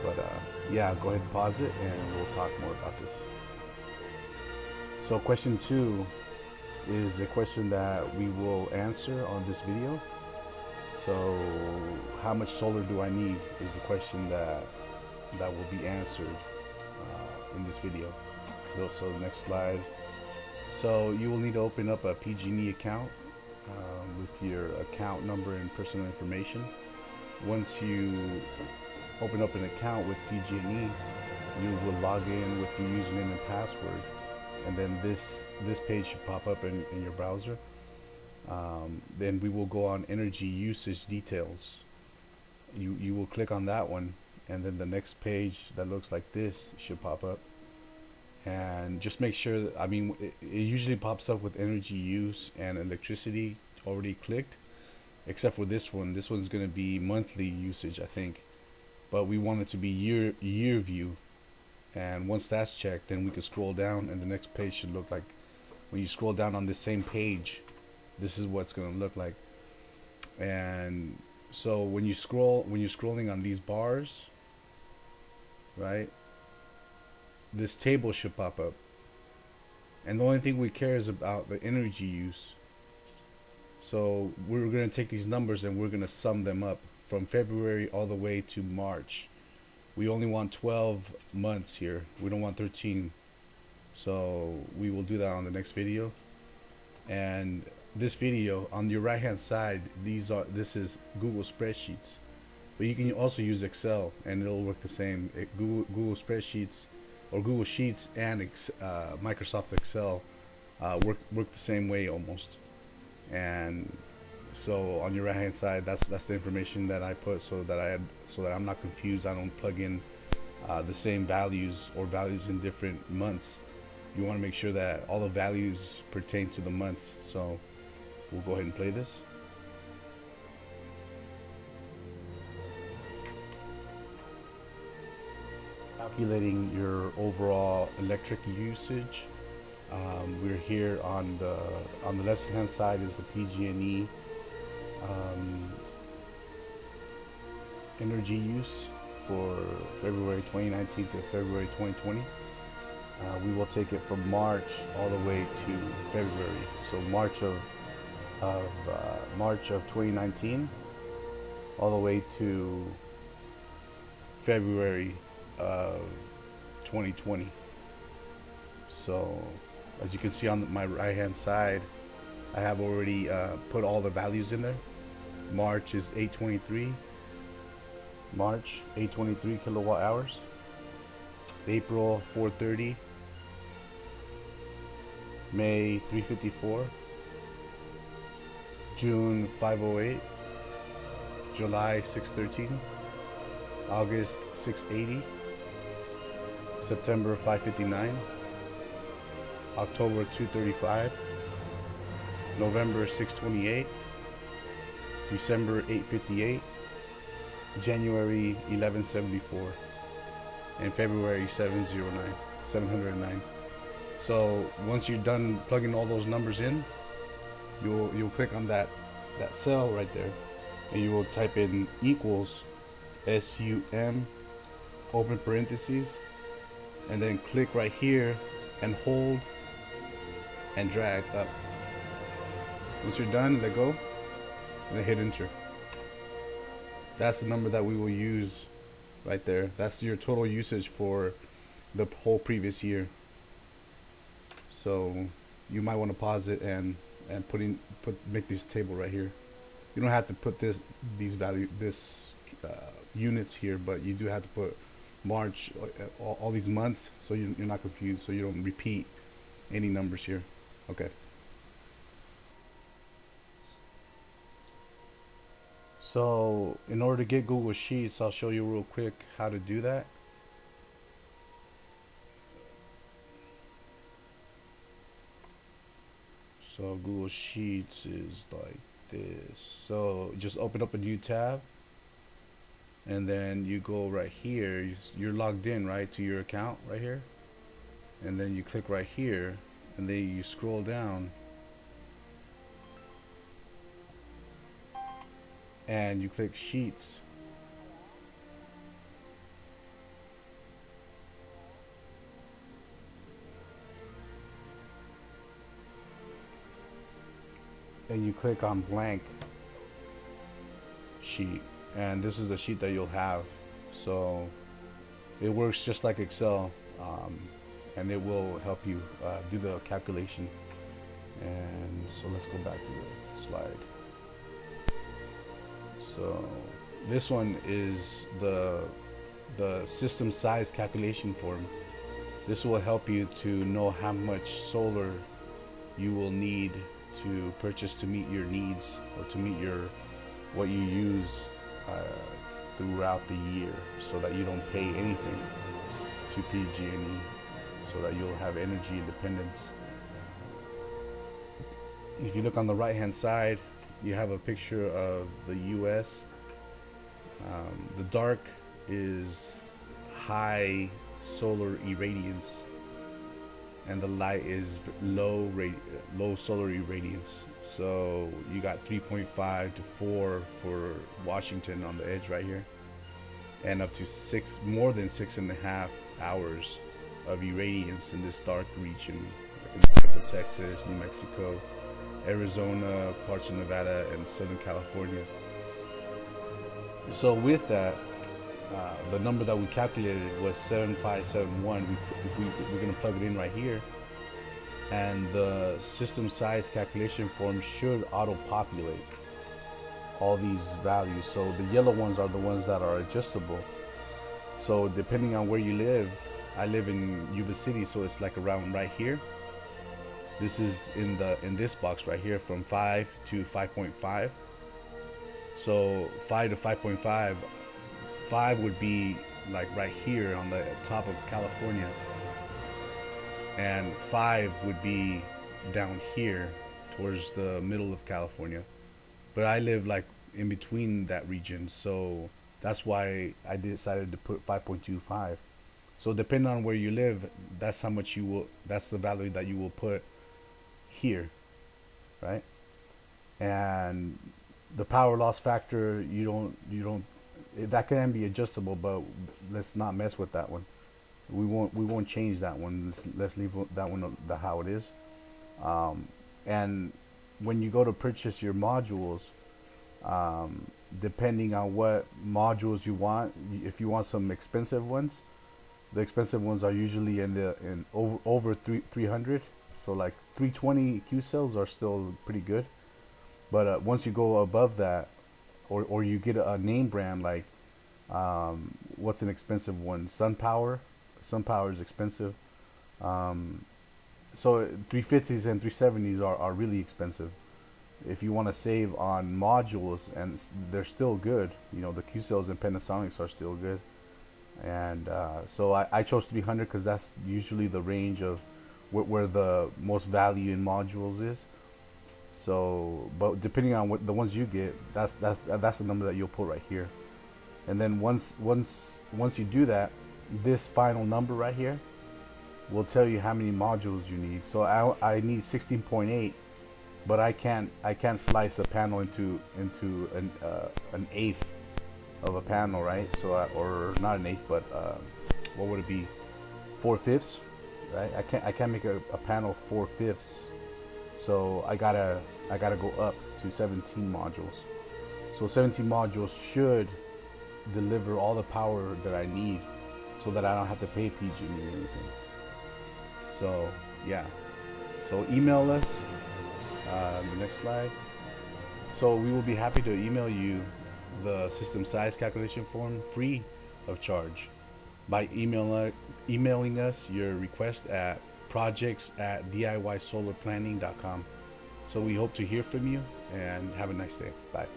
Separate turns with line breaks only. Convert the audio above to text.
But yeah, go ahead and pause it and we'll talk more about this. So question 2 is a question that we will answer on this video. So how much solar do I need is the question that will be answered in this video. So next slide. So you will need to open up a PG&E account with your account number and personal information. Once you open up an account with PG&E, you will log in with your username and password, and then this page should pop up in your browser. Then we will go on energy usage details. You will click on that one, and then the next page that looks like this should pop up. And just make sure that, I mean, it usually pops up with energy use and electricity already clicked, except for this one. This one's going to be monthly usage, I think, but we want it to be year view. And once that's checked, then we can scroll down, and the next page should look like, when you scroll down on this same page, this is what's going to look like. And so when you're scrolling on these bars, right, this table should pop up, and the only thing we care is about the energy use. So we're going to take these numbers and we're going to sum them up from February all the way to March. We only want 12 months here, we don't want 13. So we will do that on the next video. And this video, on your right hand side, this is Google Spreadsheets, but you can also use Excel and it'll work the same. Google Spreadsheets or Google Sheets and Microsoft Excel work the same way almost. And so on your right hand side, that's the information that I put, so that I'm not confused. I don't plug in the same values or values in different months. You want to make sure that all the values pertain to the months. So we'll go ahead and play this. Calculating your overall electric usage. We're here on the left hand side is the PG&E energy use for February 2019 to February 2020. We will take it from March all the way to February. So March of 2019 all the way to February of 2020. So as you can see on my right hand side, I have already put all the values in there. March is 823. March 823 kilowatt hours. April 430. May 354. June 508. July 613. August 680. September 559. October 235. November 628. December 858. January 1174. And February 709. So once you're done plugging all those numbers in, you'll click on that cell right there, and you will type in equals SUM open parentheses, and then click right here and hold and drag up. Once you're done, let go and then hit enter. That's the number that we will use right there. That's your total usage for the whole previous year. So you might want to pause it and make this table right here. You don't have to put this units here, but you do have to put March, all these months, so you're not confused, so you don't repeat any numbers here. Okay. So in order to get Google Sheets, I'll show you real quick how to do that. So Google Sheets is like this. So just open up a new tab, and then you go right here. You're logged in, right, to your account right here, and then you click right here, and then you scroll down, and you click Sheets, and you click on blank sheet, and this is the sheet that you'll have. So it works just like Excel, and it will help you do the calculation. And so let's go back to the slide. So this one is the system size calculation form. This will help you to know how much solar you will need to purchase to meet your needs, or to meet your what you use throughout the year, so that you don't pay anything to PG&E, so that you'll have energy independence. If you look on the right hand side, you have a picture of the US. The dark is high solar irradiance, and the light is low solar irradiance. So you got 3.5 to 4 for Washington on the edge right here, and up to more than 6.5 hours of irradiance in this dark region, like in Texas, New Mexico, Arizona, parts of Nevada, and Southern California. So with that, the number that we calculated was 7571. We're going to plug it in right here, and the system size calculation form should auto-populate all these values. So the yellow ones are the ones that are adjustable. So depending on where you live, I live in Yuba City, so it's like around right here. This is in this box right here, from 5 to 5.5. So 5 to 5.5, 5 would be like right here on the top of California, and 5 would be down here towards the middle of California. But I live like in between that region, so that's why I decided to put 5.25. So depending on where you live, that's how much that's the value that you will put here, right? And the power loss factor, you don't that can be adjustable, but let's not mess with that one. We won't change that one. Let's leave that one how it is. And when you go to purchase your modules, depending on what modules you want, if you want some expensive ones, the expensive ones are usually in over 300. So like 320 Q cells are still pretty good, but once you go above that, or you get a name brand, like what's an expensive one? SunPower. SunPower is expensive. So 350s and 370s are really expensive. If you want to save on modules, and they're still good, the Q cells and Panasonics are still good. And so I chose 300 because that's usually the range of where the most value in modules is. So, but depending on what the ones you get, that's the number that you'll put right here. And then once you do that, this final number right here will tell you how many modules you need. So I need 16.8, but I can't slice a panel into an eighth of a panel, right? So or not an eighth, but what would it be? 4/5, right? I can't make a panel 4/5. So I gotta go up to 17 modules. So 17 modules should deliver all the power that I need, so that I don't have to pay PG&E or anything. So yeah, so email us. The next slide. So we will be happy to email you the system size calculation form free of charge by emailing us your request at projects@DIYsolarplanning.com. So we hope to hear from you, and have a nice day. Bye.